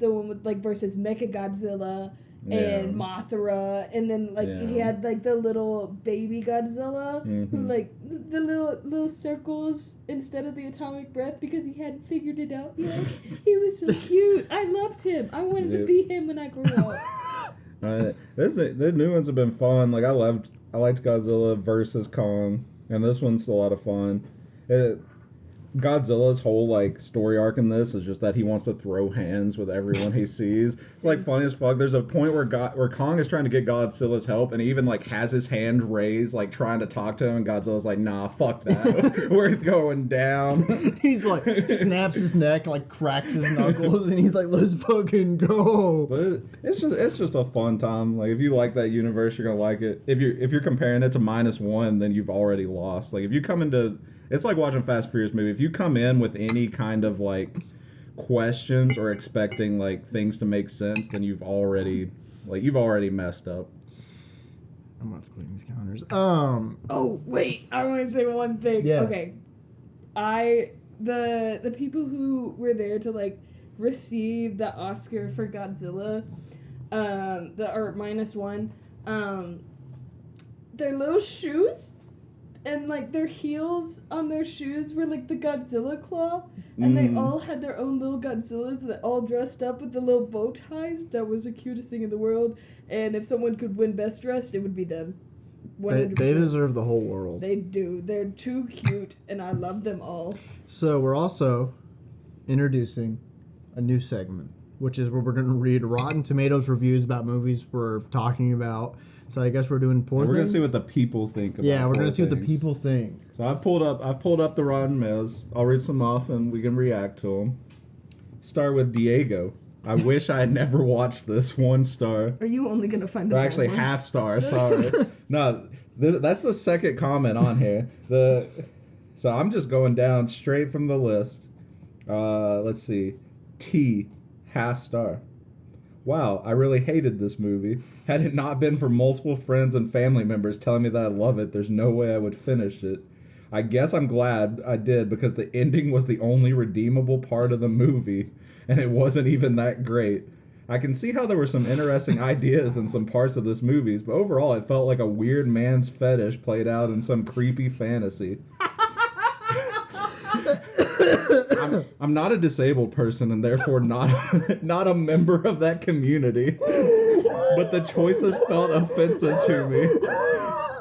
one with like versus Mechagodzilla and Mothra, and then like he had like the little baby Godzilla who like the little circles instead of the atomic breath because he hadn't figured it out yet. He was so cute. I loved him. I wanted to be him when I grew up. The new ones have been fun. Like I liked Godzilla versus Kong, and this one's a lot of fun. Godzilla's whole like story arc in this is just that he wants to throw hands with everyone he sees. It's like funny as fuck. There's a point where Kong is trying to get Godzilla's help, and he even like has his hand raised, like trying to talk to him, and Godzilla's like, "Nah, fuck that. We're going down." He's like snaps his neck, like cracks his knuckles, and he's like, "Let's fucking go." But it's just a fun time. Like if you like that universe, you're gonna like it. If you're comparing it to -1, then you've already lost. Like if you come into, it's like watching Fast Furious movie. If you come in with any kind of like questions or expecting like things to make sense, then you've already messed up. I'm about to clean these counters. Oh wait, I want to say one thing. Yeah. Okay. The people who were there to like receive the Oscar for Godzilla, or -1, their little shoes and like their heels on their shoes were like the Godzilla claw, and they all had their own little Godzillas that all dressed up with the little bow ties. That was the cutest thing in the world, and if someone could win best dressed, it would be them. 100%. They deserve the whole world. They do. They're too cute, and I love them all. So we're also introducing a new segment, which is where we're going to read Rotten Tomatoes reviews about movies we're talking about. So I guess we're doing poor things. We're going to see what the people think about Yeah, we're going to see what the things. people think. So I've pulled up the Rotten Tomatoes. I'll read some off and we can react to them. Start with Diego. I wish I had never watched this. 1 star. Are you only going to find the Or bad actually ones? half star, sorry. No, that's the second comment on here. So I'm just going down straight from the list. Let's see. T, half star. Wow, I really hated this movie. Had it not been for multiple friends and family members telling me that I love it, there's no way I would finish it. I guess I'm glad I did because the ending was the only redeemable part of the movie, and it wasn't even that great. I can see how there were some interesting ideas in some parts of this movie, but overall it felt like a weird man's fetish played out in some creepy fantasy. I'm not a disabled person and therefore not a member of that community, but the choices felt offensive to me.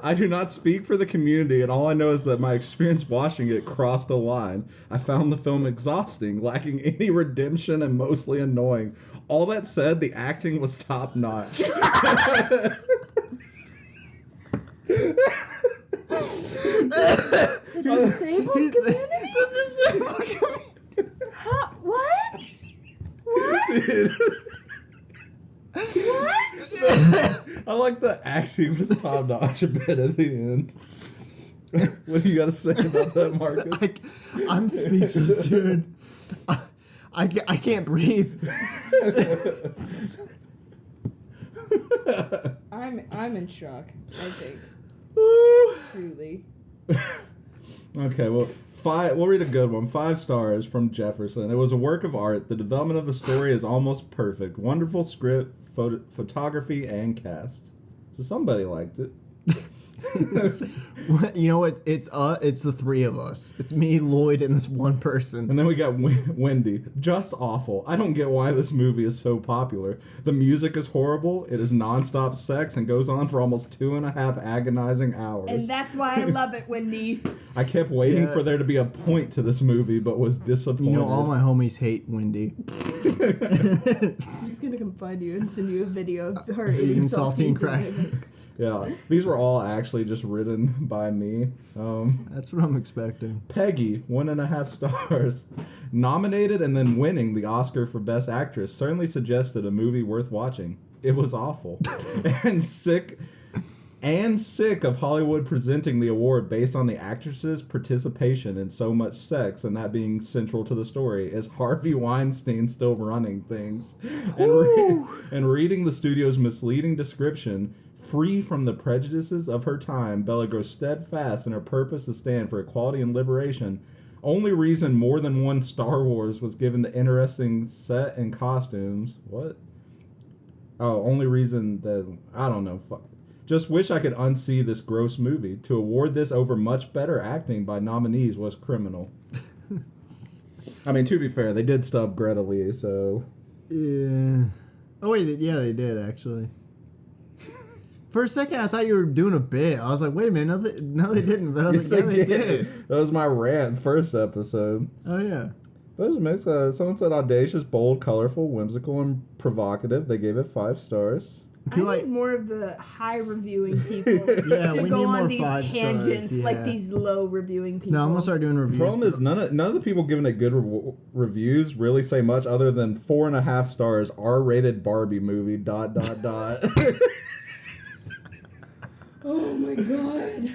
I do not speak for the community, and all I know is that my experience watching it crossed a line. I found the film exhausting, lacking any redemption, and mostly annoying. All that said, the acting was top-notch. The disabled community? The disabled community. Huh? What? What? What? I like the acting was top-notch a bit at the end. What do you got to say about that, Marcus? I'm speechless, dude. I can't breathe. I'm in shock, I think. Truly. Okay, well, we'll read a good one. 5 stars from Jefferson. It was a work of art. The development of the story is almost perfect. Wonderful script, photography, and cast. So somebody liked it. You know what? It's the 3 of us. It's me, Lloyd, and this one person. And then we got Wendy. Just awful. I don't get why this movie is so popular. The music is horrible. It is nonstop sex and goes on for almost 2.5 agonizing hours. And that's why I love it, Wendy. I kept waiting for there to be a point to this movie, but was disappointed. You know, all my homies hate Wendy. She's gonna come find you and send you a video of her eating saltines crack. Yeah, these were all actually just written by me. That's what I'm expecting. Peggy, 1.5 stars. Nominated and then winning the Oscar for Best Actress certainly suggested a movie worth watching. It was awful. and sick of Hollywood presenting the award based on the actress's participation in so much sex and that being central to the story. Is Harvey Weinstein still running things? And reading the studio's misleading description, free from the prejudices of her time, Bella grows steadfast in her purpose to stand for equality and liberation. Only reason more than one Star Wars was given the interesting set and costumes. What? Oh, only reason that... I don't know. Fuck. Just wish I could unsee this gross movie. To award this over much better acting by nominees was criminal. I mean, to be fair, they did stub Greta Lee, so... Yeah. Oh, wait, yeah, they did, actually. For a second, I thought you were doing a bit. I was like, wait a minute, no, they didn't. But I was like, yeah, they did. That was my rant first episode. Oh, yeah. But it was mixed. Someone said audacious, bold, colorful, whimsical, and provocative. They gave it 5 stars. I need more of the high reviewing people to go on these tangents, like these low reviewing people. No, I'm gonna start doing reviews. The problem is none of the people giving it good reviews really say much other than 4.5 stars. R-rated Barbie movie. ... Oh my god.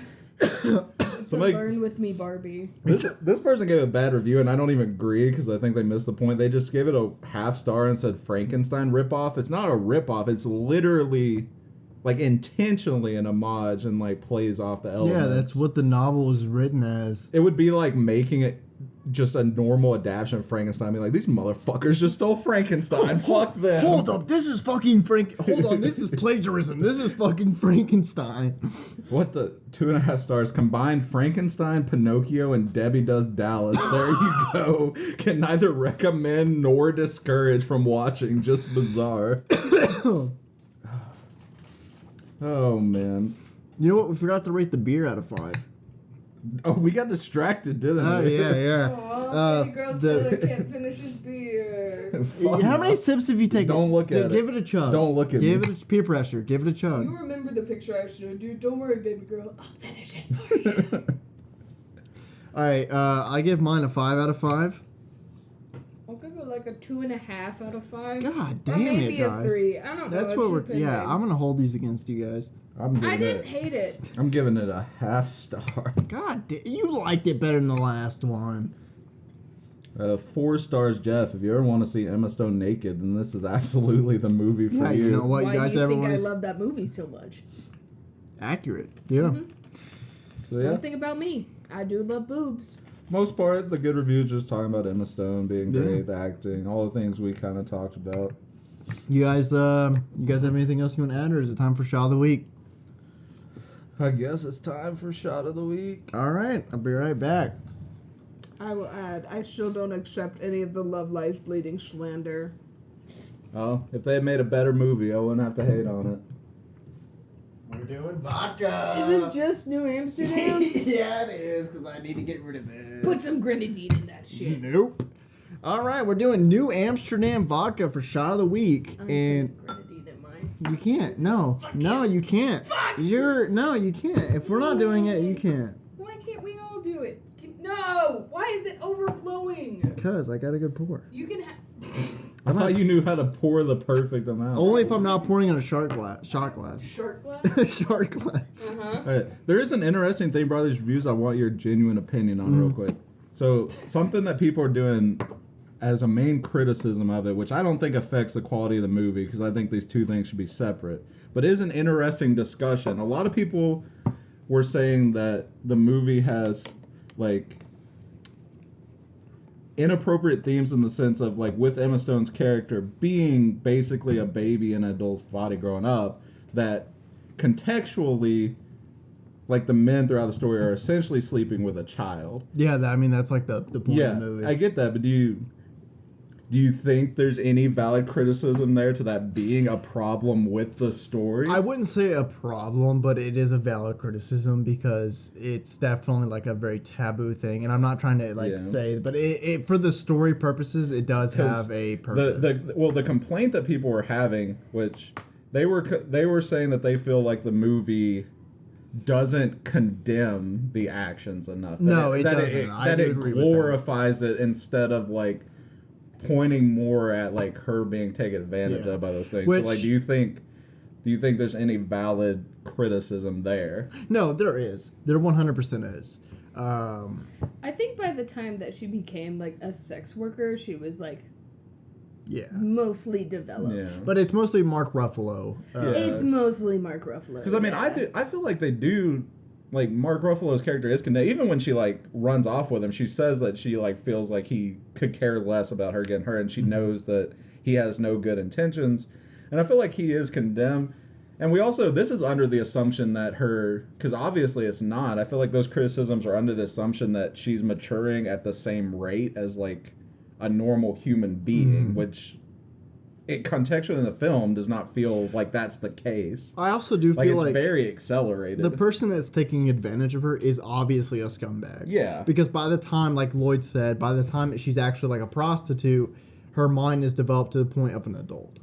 Somebody learn with me, Barbie. This person gave a bad review, and I don't even agree because I think they missed the point. They just gave it a half star and said Frankenstein ripoff. It's not a ripoff. It's literally, like, intentionally an homage and, like, plays off the elements. Yeah, that's what the novel was written as. It would be like making it just a normal adaptation of Frankenstein. Be like, these motherfuckers just stole Frankenstein. Fuck them. Hold up, this is fucking Hold on, this is plagiarism. This is fucking Frankenstein. What the 2.5 stars? Combined Frankenstein, Pinocchio, and Debbie Does Dallas. There you go. Can neither recommend nor discourage from watching. Just bizarre. Oh man. You know what? We forgot to rate the beer out of 5. Oh, we got distracted, didn't we? Oh, yeah. Oh, girl Taylor can't finish his beer. How many sips have you taken? Don't look at it. Give it a chug. Don't look at Give it a peer pressure. Give it a chug. You remember the picture I showed you. Don't worry, baby girl. I'll finish it for you. All right, I give mine a 5 out of 5. I'll give it like a 2.5 out of 5. God damn or maybe it, guys. A 3. I don't know. That's what we're. Yeah, I'm gonna hold these against you guys. I didn't hate it. I'm giving it a half star. God damn, you liked it better than the last one. 4 stars, Jeff. If you ever want to see Emma Stone naked, then this is absolutely the movie for you. Yeah, you know what? Why you guys do you ever think want I to love that movie so much? Accurate. Yeah. Mm-hmm. So yeah. One thing about me, I do love boobs. Most part, the good reviews just talking about Emma Stone being great, the acting, all the things we kind of talked about. You guys have anything else you want to add, or is it time for Shot of the Week? I guess it's time for Shot of the Week. All right, I'll be right back. I will add, I still don't accept any of the Love Lies Bleeding slander. Oh, if they had made a better movie, I wouldn't have to hate on it. We're doing vodka. Is it just New Amsterdam? Yeah, it is, because I need to get rid of this. Put some grenadine in that shit. Nope. All right, we're doing New Amsterdam vodka for Shot of the Week, and grenadine in mine. you can't. No, you can't. Fuck No, you can't. If we're not doing it, you can't. Why can't we all do it? No! Why is it overflowing? Because I got a good pour. You can have. I thought you knew how to pour the perfect amount. Only if I'm not pouring in a shot glass. Shark glass? Shot glass. Uh-huh. There is an interesting thing about these reviews I want your genuine opinion on real quick. So, something that people are doing as a main criticism of it, which I don't think affects the quality of the movie, because I think these two things should be separate, but is an interesting discussion. A lot of people were saying that the movie has, like, inappropriate themes in the sense of, like, with Emma Stone's character being basically a baby in an adult's body growing up, that contextually, like, the men throughout the story are essentially sleeping with a child. Yeah, that's like the point of the movie. I get that, but do you think there's any valid criticism there to that being a problem with the story? I wouldn't say a problem, but it is a valid criticism because it's definitely like a very taboo thing, and I'm not trying to say, but it for the story purposes, it does have a purpose. The complaint that people were having, which they were saying that they feel like the movie doesn't condemn the actions enough. It doesn't. That it glorifies it instead of, like, pointing more at, like, her being taken advantage of by those things. So, like, do you think there's any valid criticism there? No, there is. There 100% is. I think by the time that she became, like, a sex worker, she was, like, mostly developed. Yeah. But it's mostly Mark Ruffalo. It's mostly Mark Ruffalo. Because, I mean, I feel like they do. Like, Mark Ruffalo's character is condemned. Even when she, like, runs off with him, she says that she, like, feels like he could care less about her getting hurt, and she knows that he has no good intentions. And I feel like he is condemned. And we also, this is under the assumption that because obviously it's not. I feel like those criticisms are under the assumption that she's maturing at the same rate as, like, a normal human being, which it contextually in the film does not feel like that's the case. I also do feel like it's very accelerated. The person that's taking advantage of her is obviously a scumbag. Yeah. Because by the time, like Lloyd said, by the time she's actually like a prostitute, her mind is developed to the point of an adult,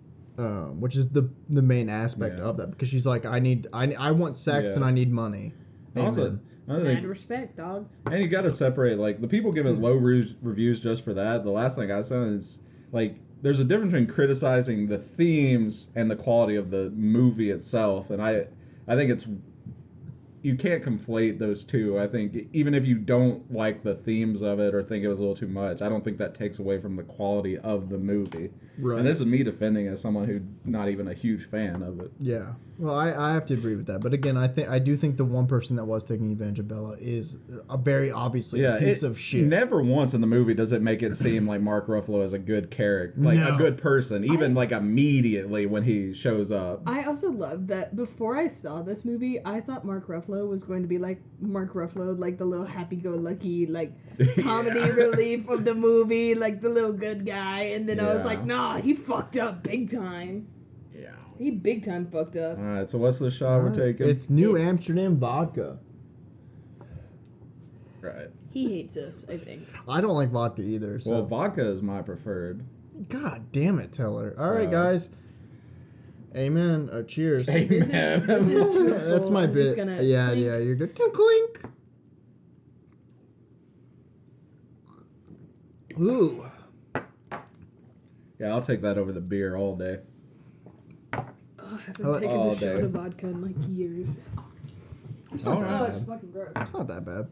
which is the main aspect of that. Because she's like, I want sex and I need money. Also, mad respect, dog. And you got to separate, like, the people giving low reviews just for that. The last thing I said is, like, there's a difference between criticizing the themes and the quality of the movie itself. And I think it's, you can't conflate those two. I think even if you don't like the themes of it or think it was a little too much, I don't think that takes away from the quality of the movie. Right. And this is me defending as someone who's not even a huge fan of it. Yeah. Well, I have to agree with that. But again, I do think the one person that was taking advantage of Bella is a very obviously a piece of shit. Never once in the movie does it make it seem like Mark Ruffalo is a good character, like a good person, even like immediately when he shows up. I also love that before I saw this movie, I thought Mark Ruffalo was going to be like Mark Ruffalo, like the little happy-go-lucky, like comedy relief of the movie, like the little good guy. And then I was like, nah, he fucked up big time. He big time fucked up. All right, so what's the shot we're taking? It's New Amsterdam vodka. Right. He hates us, I think. I don't like vodka either. So. Well, vodka is my preferred. God damn it, Teller. All right, guys. Amen. Cheers. Amen. This is truthful. That's my bit. Yeah, you're good. Clink. Ooh. Yeah, I'll take that over the beer all day. I haven't taken a shot of vodka in like years. It's not that bad. Fucking gross. It's not that bad.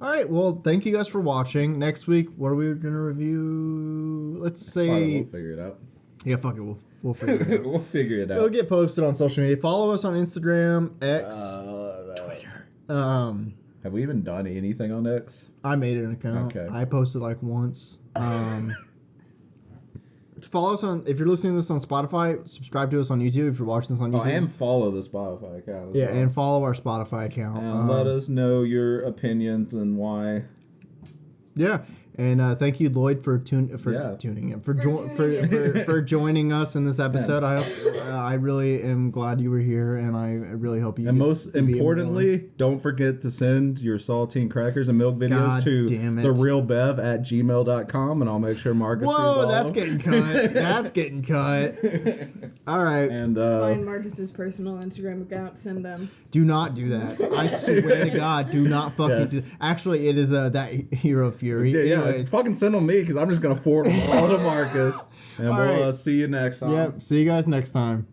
All right, well, thank you guys for watching. Next week, what are we going to review? Let's say... We'll figure it out. Yeah, fuck it. We'll figure it out. We'll figure it out. It'll get posted on social media. Follow us on Instagram, X, Twitter. Have we even done anything on X? I made an account. Okay. I posted like once. Follow us on, if you're listening to this on Spotify, subscribe to us on YouTube if you're watching this on YouTube. And follow the Spotify account. Yeah, and follow our Spotify account. And let us know your opinions and why. Yeah. And thank you, Lloyd, for tuning in, for joining us in this episode. I really am glad you were here, and I really hope you. And most importantly, don't forget to send your saltine crackers and milk videos to the Reel Bev at gmail.com, and I'll make sure Marcus. Whoa, that's getting cut. That's getting cut. All right. And find Marcus's personal Instagram account. Send them. Do not do that. I swear to God, do not fucking do. Actually, it is that Hero Fury. Yeah. Fucking send them me because I'm just going to forward them all to Marcus. And we'll see you next time. Yep. See you guys next time.